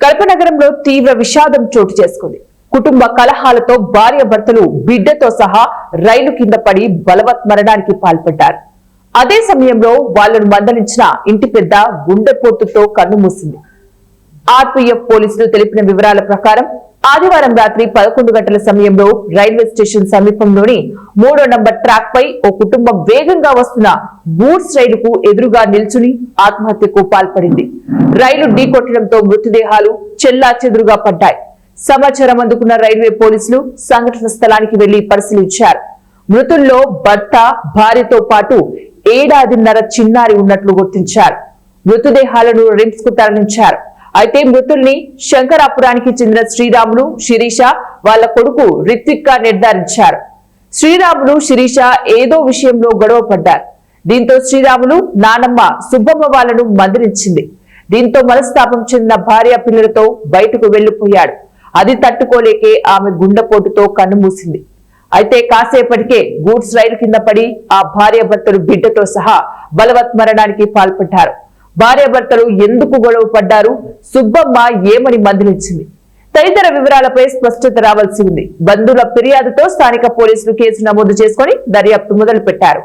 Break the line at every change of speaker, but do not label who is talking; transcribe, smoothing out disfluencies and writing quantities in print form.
కడప నగరంలో తీవ్ర విషాదం చోటు చేసుకుంది. కుటుంబ కలహాలతో భార్య భర్తలు బిడ్డతో సహా రైలు కింద పడి బలవత్మరణానికి పాల్పడ్డారు. అదే సమయంలో వాళ్లను మందలించిన ఇంటి పెద్ద గుండెపోటుతో కన్నుమూసింది. ఆర్పీఎఫ్ పోలీసులు తెలిపిన వివరాల ప్రకారం ఆదివారం రాత్రి 11 గంటల సమయంలో రైల్వే స్టేషన్ సమీపంలోని 3వ నంబర్ ట్రాక్ పై ఓ కుటుంబం వేగంగా వస్తున్న గూడ్స్ రైలుకు ఎదురుగా నిల్చుని ఆత్మహత్యకు పాల్పడింది. రైలు ఢీకొట్టడంతో మృతదేహాలు చెల్లాచెదురుగా పడ్డాయి. సమాచారం అందుకున్న రైల్వే పోలీసులు సంఘటన స్థలానికి వెళ్లి పరిశీలించారు. మృతుల్లో భర్త, భార్యతో పాటు 7 ఏడాదిన్నర చిన్నారి ఉన్నట్లు గుర్తించారు. మృతదేహాలను రిమ్స్ కు తరలించారు. అయితే మృతుల్ని శంకరాపురానికి చెందిన శ్రీరాములు, శిరీష వాళ్ళ కొడుకు రిత్విక్ గా నిర్ధారించారు. శ్రీరాములు, శిరీష ఏదో విషయంలో గొడవ పడ్డారు. దీంతో శ్రీరాములు నానమ్మ సుబ్బమ్మ వాళ్లను మందలించింది. దీంతో మనస్తాపం చెందిన భార్య పిల్లలతో బయటకు వెళ్లిపోయాడు. అది తట్టుకోలేకే ఆమె గుండెపోటుతో కన్నుమూసింది. అయితే కాసేపటికే గూడ్స్ రైలు కింద పడి ఆ భార్య భర్తలు బిడ్డతో సహా బలవత్మరణానికి పాల్పడ్డారు. భార్యాభర్తలు ఎందుకు గొడవ పడ్డారు, సుబ్బమ్మ ఏమని మందలించింది తదితర వివరాలపై స్పష్టత రావాల్సి ఉంది. బంధువుల ఫిర్యాదుతో స్థానిక పోలీసులు కేసు నమోదు చేసుకుని దర్యాప్తు మొదలుపెట్టారు.